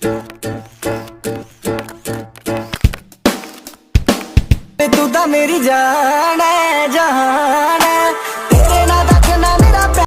तू तो मेरी जान है, जहान है, तेरे ना तकना मेरा प्यार।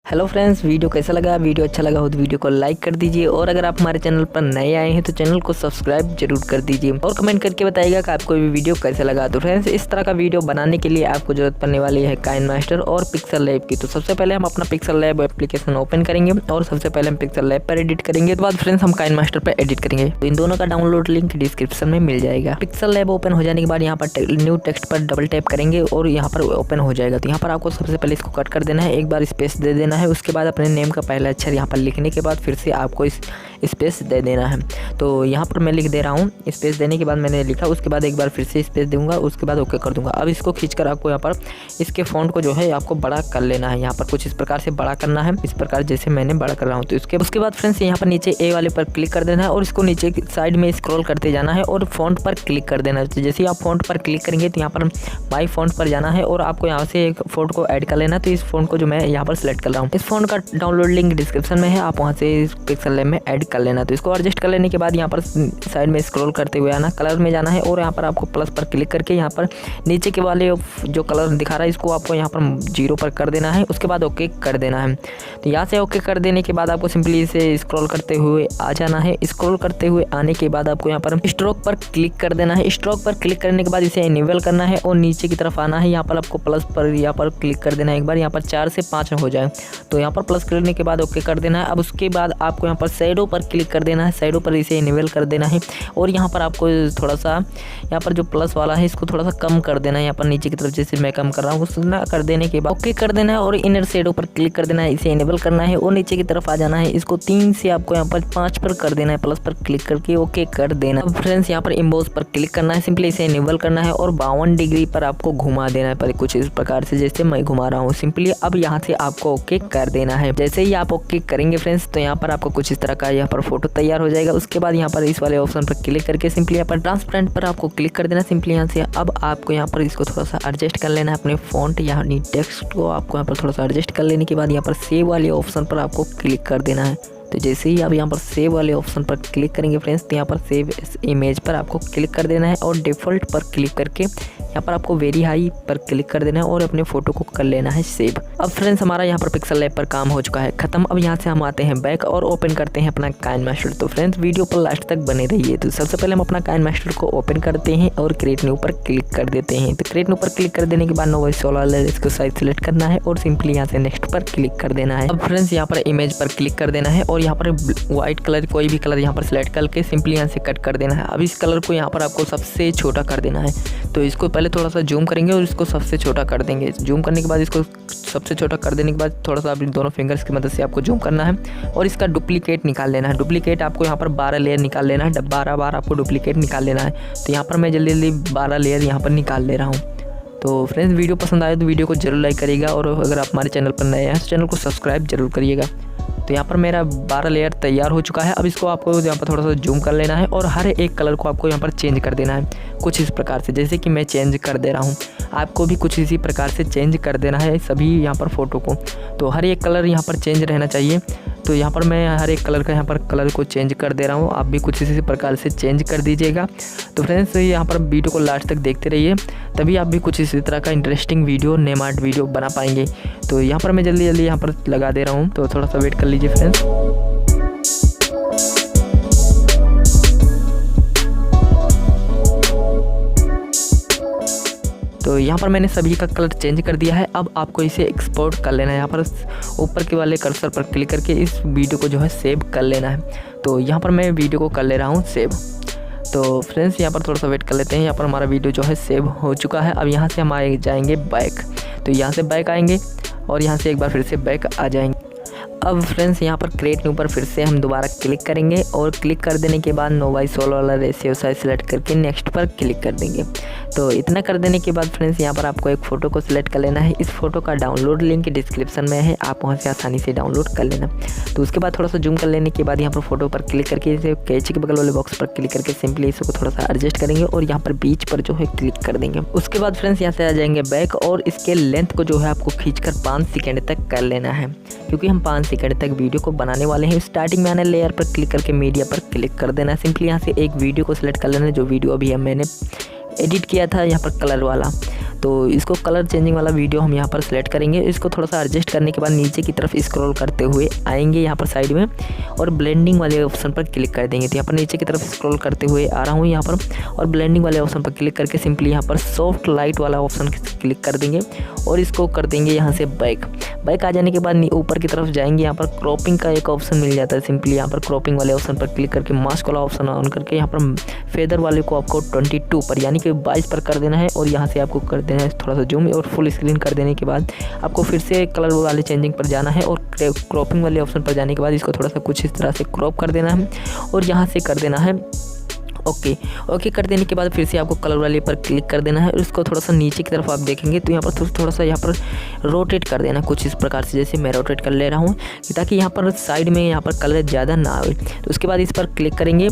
हेलो फ्रेंड्स, वीडियो कैसा लगा? वीडियो अच्छा लगा हो तो वीडियो को लाइक कर दीजिए, और अगर आप हमारे चैनल पर नए आए हैं तो चैनल को सब्सक्राइब जरूर कर दीजिए, और कमेंट करके बताइएगा कि आपको ये वीडियो कैसा लगा। तो फ्रेंड्स, इस तरह का वीडियो बनाने के लिए आपको जरूरत पड़ने वाली है काइनमास्टर और पिक्सल लैब की। तो सबसे पहले हम अपना पिक्सल लैब एप्लीकेशन ओपन करेंगे और सबसे पहले हम पिक्सल लैब पर एडिट करेंगे। तो बाद फ्रेंड्स हम काइनमास्टर पर एडिट करेंगे। तो इन दोनों का डाउनलोड लिंक डिस्क्रिप्शन में मिल जाएगा। पिक्सल लैब ओपन हो जाने के बाद यहाँ पर न्यू टेक्स्ट पर डबल टैप करेंगे और यहाँ पर ओपन हो जाएगा। तो यहाँ पर आपको सबसे पहले इसको कट कर देना है, एक बार स्पेस दे देना है, उसके बाद अपने नेम का पहला अक्षर यहाँ पर लिखने के बाद फिर से आपको इस स्पेस दे देना है। तो यहाँ पर मैं लिख दे रहा हूँ, स्पेस देने के बाद मैंने लिखा, उसके बाद एक बार फिर से स्पेस दूंगा, उसके बाद ओके कर दूंगा। अब इसको खींचकर आपको यहाँ पर इसके फ़ॉन्ट को जो है आपको बड़ा कर लेना है। यहाँ पर कुछ इस प्रकार से बड़ा करना है, इस प्रकार जैसे मैंने बड़ा कर रहा हूँ। तो उसके बाद फ्रेंड्स यहाँ पर नीचे ए वाले पर क्लिक कर देना है और इसको नीचे साइड में स्क्रॉल करते जाना है और फॉन्ट पर क्लिक कर देना है। तो जैसे ही आप फॉन्ट पर क्लिक करेंगे तो यहाँ पर माई फॉन्ट पर जाना है और आपको यहाँ से एक फॉन्ट को ऐड कर लेना है। तो इस फॉन्ट को जो मैं यहाँ पर सेलेक्ट कर रहा हूँ, इस फॉन्ट का डाउनलोड लिंक डिस्क्रिप्शन में है, आप वहाँ से इस पिक्सल लैब में ऐड कर लेना। तो इसको एडजस्ट कर लेने के बाद यहाँ पर साइड में स्क्रॉल करते हुए आना, कलर में जाना है और यहाँ पर आपको प्लस पर क्लिक करके यहाँ पर नीचे के वाले जो कलर दिखा रहा है इसको आपको यहाँ पर 0 पर कर देना है, उसके बाद ओके कर देना है। तो यहाँ से ओके कर देने के बाद आपको सिंपली इसे स्क्रॉल करते हुए आ जाना है। स्क्रॉल करते हुए आने के बाद आपको यहाँ पर स्ट्रोक पर क्लिक कर देना है। स्ट्रोक पर क्लिक करने के बाद इसे इनेबल करना है और नीचे की तरफ आना है। यहाँ पर आपको प्लस पर यहाँ पर क्लिक कर देना है, एक बार यहाँ पर 4 से 5 हो जाए तो यहाँ पर प्लस करने के बाद ओके कर देना है। अब उसके बाद आपको यहाँ पर शैडो पर क्लिक कर देना है, शैडो पर इसे इनेबल कर देना है और यहाँ पर आपको थोड़ा सा यहाँ पर जो प्लस वाला है इसको थोड़ा सा कम कर देना है। यहाँ पर नीचे की तरफ जैसे मैं कम कर रहा हूँ उतना कर देने के बाद ओके कर देना है और इनर शैडो पर क्लिक कर देना है, इसे इनेबल करना है और नीचे की तरफ आ जाना है। इसको 3 से आपको यहाँ पर 5 पर कर देना है, प्लस पर क्लिक करके ओके कर देना। अब फ्रेंड्स यहाँ पर इम्बोस पर क्लिक करना है, सिंपली इसे इनेबल करना है और 52 डिग्री पर आपको घुमा देना है, पर कुछ इस प्रकार से जैसे मैं घुमा रहा हूँ सिंपली। अब यहाँ से आपको ओके कर देना है। जैसे ही आप ओके करेंगे फ्रेंड्स तो यहाँ पर आपको कुछ इस तरह का यहाँ पर फोटो तैयार हो जाएगा। उसके बाद यहाँ पर इस वाले ऑप्शन पर क्लिक करके सिंपली यहाँ पर ट्रांसपेरेंट पर आपको क्लिक कर देना सिंपली यहाँ से। अब आपको यहाँ पर इसको थोड़ा सा एडजस्ट कर लेना है, अपने फॉन्ट यानी टेक्स्ट को आपको यहाँ पर थोड़ा सा एडजस्ट कर लेने के बाद यहाँ पर सेव वाले ऑप्शन पर आपको क्लिक कर देना है। तो जैसे ही आप यहाँ पर सेव वाले ऑप्शन पर क्लिक करेंगे फ्रेंड्स तो यहाँ पर सेव इमेज पर आपको क्लिक कर देना है और डिफ़ॉल्ट पर क्लिक करके यहाँ पर आपको वेरी हाई पर क्लिक कर देना है और अपने फ़ोटो को कर लेना है सेव। अब फ्रेंड्स हमारा यहाँ पर पिक्सल लैब पर काम हो चुका है ख़त्म। अब यहाँ से हम आते हैं बैक और ओपन करते हैं अपना काइनमास्टर। तो फ्रेंड्स वीडियो पर लास्ट तक बने रहिए। तो सबसे पहले हम अपना काइनमास्टर को ओपन करते हैं और क्रिएट न्यू पर क्लिक कर देते हैं। तो क्रिएट न्यू पर क्लिक कर देने के बाद नो वॉइस वाला इसको साइज सेलेक्ट करना है और सिंपली यहाँ से नेक्स्ट पर क्लिक कर देना है। अब फ्रेंड्स यहाँ पर इमेज पर क्लिक कर देना है और यहाँ पर व्हाइट कलर कोई भी कलर यहाँ पर सेलेक्ट करके सिंपली यहाँ से कट कर देना है। अब इस कलर को यहाँ पर आपको सबसे छोटा कर देना है। तो इसको पहले थोड़ा सा जूम करेंगे और इसको सबसे छोटा कर देंगे। जूम करने के बाद इसको सबसे छोटा कर देने के बाद थोड़ा सा अपनी दोनों फिंगर्स की मदद से आपको जूम करना है और इसका डुप्लीकेट निकाल लेना है। डुप्लीकेट आपको यहाँ पर 12 लेयर निकाल लेना है, 12 बार आपको डुप्लीकेट निकाल लेना है। तो यहाँ पर मैं जल्दी जल्दी 12 लेयर यहाँ पर निकाल ले रहा हूँ। तो फ्रेंड्स वीडियो पसंद आए तो वीडियो को जरूर लाइक करिएगा और अगर आप हमारे चैनल पर नए हैं तो चैनल को सब्सक्राइब जरूर करिएगा। तो यहाँ पर मेरा 12 लेयर तैयार हो चुका है। अब इसको आपको यहाँ पर थोड़ा सा जूम कर लेना है और हर एक कलर को आपको यहाँ पर चेंज कर देना है कुछ इस प्रकार से, जैसे कि मैं चेंज कर दे रहा हूँ। आपको भी कुछ इसी प्रकार से चेंज कर देना है सभी यहाँ पर फ़ोटो को। तो हर एक कलर यहाँ पर चेंज रहना चाहिए। तो यहाँ पर मैं हर एक कलर का यहाँ पर कलर को चेंज कर दे रहा हूँ, आप भी कुछ इसी प्रकार से चेंज कर दीजिएगा। तो फ्रेंड्स यहाँ पर वीडियो को लास्ट तक देखते रहिए, तभी आप भी कुछ इसी तरह का इंटरेस्टिंग वीडियो नेमार्ट वीडियो बना पाएंगे। तो यहाँ पर मैं जल्दी जल्दी यहाँ पर लगा दे रहा हूँ, तो थोड़ा सा वेट कर लीजिए फ्रेंड्स। तो यहाँ पर मैंने सभी का कलर चेंज कर दिया है। अब आपको इसे एक्सपोर्ट कर लेना है। यहाँ पर ऊपर के वाले कर्सर पर क्लिक करके इस वीडियो को जो है सेव कर लेना है। तो यहाँ पर मैं वीडियो को कर ले रहा हूँ सेव। तो फ्रेंड्स यहाँ पर थोड़ा सा वेट कर लेते हैं। यहाँ पर हमारा वीडियो जो है सेव हो चुका है। अब यहाँ से हम आए जाएंगे बैक। तो यहाँ से बैक आएंगे और यहाँ से एक बार फिर से बैक आ जाएंगे। अब फ्रेंड्स यहाँ पर क्रिएट न्यू पर फिर से हम दोबारा क्लिक करेंगे और क्लिक कर देने के बाद नो बाई सोल वाला रेशियो साइज सेलेक्ट करके नेक्स्ट पर क्लिक कर देंगे। तो इतना कर देने के बाद फ्रेंड्स यहाँ पर आपको एक फ़ोटो को सिलेक्ट कर लेना है। इस फोटो का डाउनलोड लिंक डिस्क्रिप्शन में है, आप वहाँ से आसानी से डाउनलोड कर लेना। तो उसके बाद थोड़ा सा जूम कर लेने के बाद यहाँ पर फोटो पर क्लिक करके इसे कैची के बगल वाले बॉक्स पर क्लिक करके सिंपली इसको थोड़ा सा एडजस्ट करेंगे और यहाँ पर बीच पर जो है क्लिक कर देंगे। उसके बाद फ्रेंड्स यहाँ से आ जाएंगे बैक और इसके लेंथ को जो है आपको खींचकर 5 सेकेंड तक कर लेना है, क्योंकि हम 5 सेकंड तक वीडियो को बनाने वाले हैं। स्टार्टिंग में आना, लेयर पर क्लिक करके मीडिया पर क्लिक कर देना है। सिंपली यहाँ से एक वीडियो को सिलेक्ट कर लेना है, जो वीडियो अभी मैंने एडिट किया था यहाँ पर कलर वाला। तो इसको कलर चेंजिंग वाला वीडियो हम यहाँ पर सिलेक्ट करेंगे। इसको थोड़ा सा एडजस्ट करने के बाद नीचे की तरफ स्क्रॉल करते हुए आएंगे यहाँ पर साइड में और ब्लेंडिंग वाले ऑप्शन पर क्लिक कर देंगे। तो यहाँ पर नीचे की तरफ स्क्रॉल करते हुए आ रहा हूँ यहाँ पर और ब्लेंडिंग वाले ऑप्शन पर क्लिक करके सिंपली यहाँ पर सॉफ्ट लाइट वाला ऑप्शन क्लिक कर देंगे और इसको कर देंगे यहाँ से बैक आ जाने के बाद ऊपर की तरफ जाएंगे। यहाँ पर क्रॉपिंग का एक ऑप्शन मिल जाता है। सिंपली यहाँ पर क्रॉपिंग वाले ऑप्शन पर क्लिक करके मास्क वाला ऑप्शन ऑन करके यहाँ पर फेदर वाले को आपको 22 पर यानी कि 22 पर कर देना है और यहाँ से आपको कर देना है थोड़ा सा जूम और फुल स्क्रीन कर देने के बाद आपको फिर से कलर वाले चेंजिंग पर जाना है और क्रॉपिंग वाले ऑप्शन पर जाने के बाद इसको थोड़ा सा कुछ इस तरह से क्रॉप कर देना है और यहाँ से कर देना है ओके कर देने के बाद फिर से आपको कलर वाले पर क्लिक कर देना है और इसको थोड़ा सा नीचे की तरफ आप देखेंगे तो यहाँ पर थोड़ा सा यहाँ पर रोटेट कर देना कुछ इस प्रकार से, जैसे मैं रोटेट कर ले रहा हूँ ताकि यहाँ पर साइड में यहाँ पर कलर ज़्यादा ना आए। तो उसके बाद इस पर क्लिक करेंगे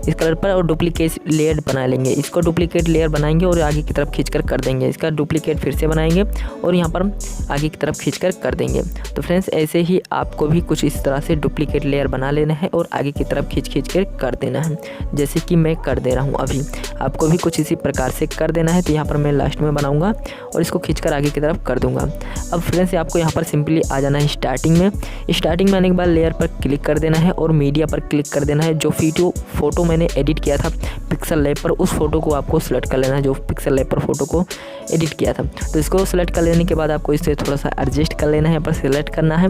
इस कलर पर और डुप्लीकेट लेयर बना लेंगे। इसको डुप्लीकेट लेयर बनाएंगे और आगे की तरफ खींचकर कर देंगे। इसका डुप्लीकेट फिर से बनाएंगे और यहाँ पर आगे की तरफ खींचकर कर देंगे। तो फ्रेंड्स ऐसे ही आपको भी कुछ इस तरह से डुप्लीकेट लेयर बना लेना है और आगे की तरफ खींच कर कर देना है, जैसे कि मैं कर दे रहा हूँ अभी। आपको भी कुछ इसी प्रकार से कर देना है। तो यहाँ पर मैं लास्ट में बनाऊँगा और इसको खींचकर आगे की तरफ कर दूँगा। अब फ्रेंड्स आपको यहाँ पर सिंपली आ जाना है स्टार्टिंग में आने के बाद लेयर पर क्लिक कर देना है और मीडिया पर क्लिक कर देना है। जो फोटो मैंने एडिट किया था पिक्सल लैब पर, उस फोटो को आपको सिलेक्ट कर लेना है, जो पिक्सल लैब पर फोटो को एडिट किया था। तो इसको सिलेक्ट कर लेने के बाद आपको इसे थोड़ा सा एडजस्ट कर लेना है, यहाँ पर सिलेक्ट करना है।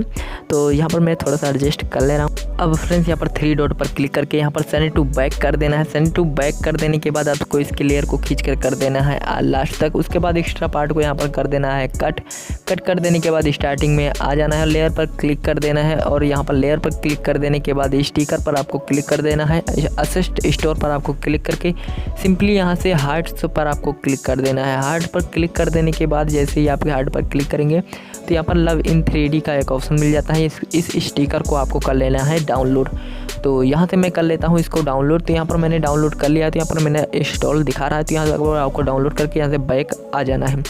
तो यहाँ पर मैं थोड़ा सा एडजस्ट कर ले रहा हूँ। अब फ्रेंड्स यहाँ पर 3 डॉट पर क्लिक करके यहाँ पर सेंड टू बैक कर देना है। सेंड टू बैक कर देने के बाद आपको इसके लेयर को खींच कर देना है लास्ट तक। उसके बाद एक्स्ट्रा पार्ट को यहाँ पर कर देना है कट कर देने के बाद स्टार्टिंग में आ जाना है, लेयर पर क्लिक कर देना है और यहाँ पर लेयर पर क्लिक कर देने के बाद स्टिकर पर आपको क्लिक कर देना है। असिस्ट स्टोर पर आपको क्लिक करके सिंपली यहाँ से हार्ट्स पर आपको क्लिक कर देना है। हार्ट पर क्लिक कर देने के बाद जैसे ही आपके हार्ट पर क्लिक करेंगे तो यहाँ पर लव इन 3D का एक ऑप्शन मिल जाता है। इस स्टिकर को आपको कर लेना है डाउनलोड। तो यहाँ से मैं कर लेता हूँ इसको डाउनलोड। तो यहाँ पर मैंने डाउनलोड कर लिया। तो यहाँ पर मैंने इंस्टॉल दिखा रहा है। तो यहाँ से आपको डाउनलोड करके यहाँ से बैक आ जाना है।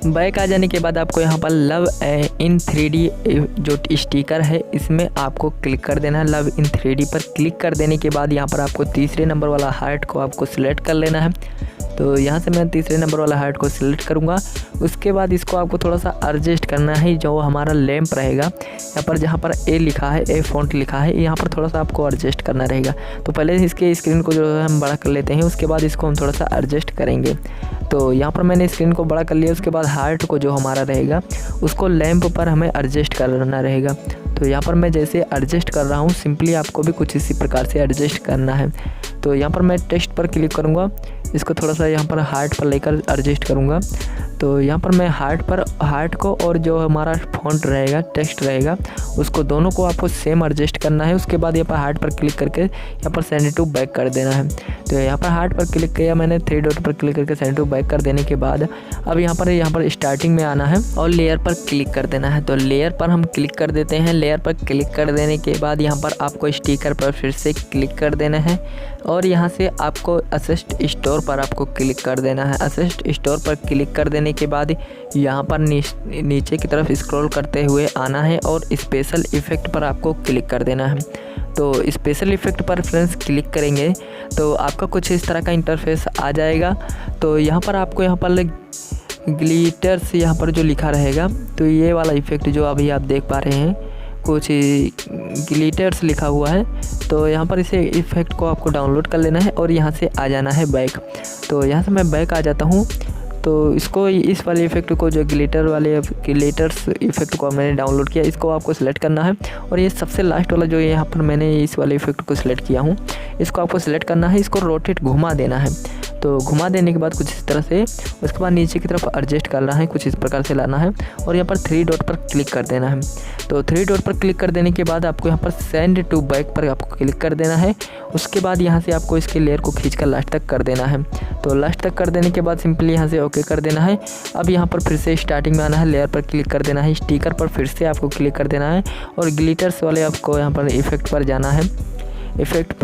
बैक आ जाने के बाद आपको यहाँ पर लव इन 3D जो स्टिकर है इसमें आपको क्लिक कर देना है। लव इन 3D पर क्लिक कर देने के बाद यहाँ पर आपको तीसरे नंबर वाला हार्ट को आपको सिलेक्ट कर लेना है। तो यहाँ से मैं तीसरे नंबर वाला हार्ट को सिलेक्ट करूँगा। उसके बाद इसको आपको थोड़ा सा एडजस्ट करना है। जो हमारा लैंप रहेगा यहाँ पर जहाँ पर ए लिखा है, ए फॉन्ट लिखा है, यहाँ पर थोड़ा सा आपको एडजस्ट करना रहेगा। तो पहले इसके स्क्रीन को जो है हम बड़ा कर लेते हैं, उसके बाद इसको हम थोड़ा सा एडजस्ट करेंगे। तो यहाँ पर मैंने स्क्रीन को बड़ा कर लिया। उसके बाद हार्ट को जो हमारा रहेगा उसको लैंप पर हमें एडजस्ट करना रहेगा। तो यहाँ पर मैं जैसे एडजस्ट कर रहा हूँ सिंपली आपको भी कुछ इसी प्रकार से एडजस्ट करना है। तो यहाँ पर मैं टेक्स्ट पर क्लिक करूँगा, इसको थोड़ा सा यहाँ पर हार्ट पर लेकर एडजस्ट करूँगा। तो यहाँ पर मैं हार्ट को और जो हमारा फॉन्ट रहेगा, टेक्स्ट रहेगा, उसको दोनों को आपको सेम एडजस्ट करना है। उसके बाद यहाँ पर हार्ट पर क्लिक करके यहाँ पर सेंड टू बैक कर देना है। तो यहाँ पर हार्ट पर क्लिक किया मैंने, 3 डॉट पर क्लिक करके सेंड टू बैक कर देने के बाद अब यहाँ पर स्टार्टिंग में आना है और लेयर पर क्लिक कर देना है। तो लेयर पर हम क्लिक कर देते हैं। लेयर पर क्लिक कर देने के बाद यहाँ पर आपको स्टिकर पर फिर से क्लिक कर देना है और यहाँ से आपको असिस्ट स्टोर पर आपको क्लिक कर देना है। असिस्ट स्टोर पर क्लिक कर देने के बाद यहाँ पर नीचे की तरफ स्क्रॉल करते हुए आना है और स्पेशल इफ़ेक्ट पर आपको क्लिक कर देना है। तो स्पेशल इफ़ेक्ट पर फ्रेंड्स क्लिक करेंगे तो आपका कुछ इस तरह का इंटरफेस आ जाएगा। तो यहाँ पर आपको ग्लिटर्स यहाँ पर जो लिखा रहेगा, तो ये वाला इफ़ेक्ट जो अभी आप देख पा रहे हैं कुछ ग्लिटर्स लिखा हुआ है। तो यहाँ पर इसे इफ़ेक्ट को आपको डाउनलोड कर लेना है और यहाँ से आ जाना है बैक। तो यहाँ से मैं बैक आ जाता हूँ। तो इसको इस वाले इफ़ेक्ट को जो ग्लिटर्स इफ़ेक्ट को मैंने डाउनलोड किया, इसको आपको सिलेक्ट करना है और ये सबसे लास्ट वाला जो यहाँ पर मैंने इस वाले इफ़ेक्ट को सिलेक्ट किया हूँ, इसको आपको सिलेक्ट करना है। इसको रोटेट घुमा देना है। तो घुमा देने के बाद कुछ इस तरह से, उसके बाद नीचे की तरफ एडजस्ट करना है, कुछ इस प्रकार से लाना है और यहाँ पर 3 डॉट पर क्लिक कर देना है। तो 3 डॉट पर क्लिक कर देने के बाद आपको यहाँ पर सेंड टू बैक पर आपको क्लिक कर देना है। उसके बाद यहाँ से आपको इसके लेयर को खींचकर लास्ट तक कर देना है। तो लास्ट तक कर देने के बाद सिंपली यहाँ से ओके कर देना है। अब यहाँ पर फिर से स्टार्टिंग में आना है, लेयर पर क्लिक कर देना है, स्टिकर पर फिर से आपको क्लिक कर देना है और ग्लिटर्स वाले आपको यहाँ पर इफ़ेक्ट पर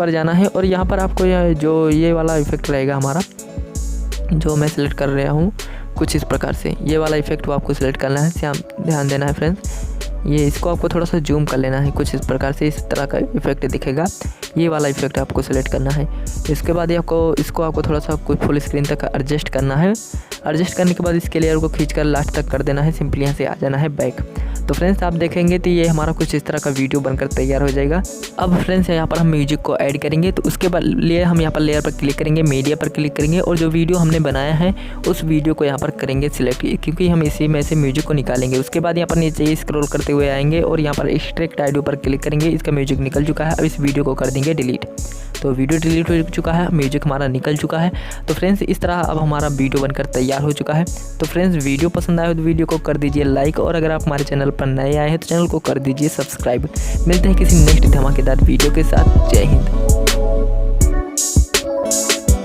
जाना है। और यहाँ पर आपको जो ये वाला इफ़ेक्ट रहेगा हमारा, जो मैं सिलेक्ट कर रहा हूँ कुछ इस प्रकार से, ये वाला इफ़ेक्ट आपको सिलेक्ट करना है। ध्यान देना है फ्रेंड्स। ये इसको आपको थोड़ा सा जूम कर लेना है, कुछ इस प्रकार से इस तरह का इफेक्ट दिखेगा। ये वाला इफेक्ट आपको सेलेक्ट करना है। इसके बाद ये इसको आपको थोड़ा सा कुछ फुल स्क्रीन तक एडजस्ट करना है। एडजस्ट करने के बाद इसके लेयर को खींचकर लास्ट तक कर देना है। सिंपली यहाँ से आ जाना है बैक। तो फ्रेंड्स आप देखेंगे तो ये हमारा कुछ इस तरह का वीडियो बनकर तैयार हो जाएगा। अब फ्रेंड्स यहाँ पर हम म्यूजिक को ऐड करेंगे, तो उसके बाद लिए हम यहाँ पर लेयर पर क्लिक करेंगे, मीडिया पर क्लिक करेंगे और जो वीडियो हमने बनाया है उस वीडियो को यहाँ पर करेंगे सिलेक्ट, क्योंकि हम इसी में से म्यूजिक को निकालेंगे। उसके बाद यहाँ पर नीचे स्क्रॉल करते हुए आएंगे और यहाँ पर एक्सट्रैक्ट ऑडियो पर क्लिक करेंगे। इसका म्यूजिक निकल चुका है। अब इस वीडियो को कर देंगे डिलीट। तो वीडियो डिलीट हो चुका है, म्यूजिक हमारा निकल चुका है। तो फ्रेंड्स इस तरह अब हमारा वीडियो बनकर तैयार हो चुका है। तो फ्रेंड्स वीडियो पसंद आए तो वीडियो को कर दीजिए लाइक, और अगर आप हमारे चैनल पर नए आए हैं तो चैनल को कर दीजिए सब्सक्राइब। मिलते हैं किसी नेक्स्ट धमाकेदार वीडियो के साथ। जय हिंद।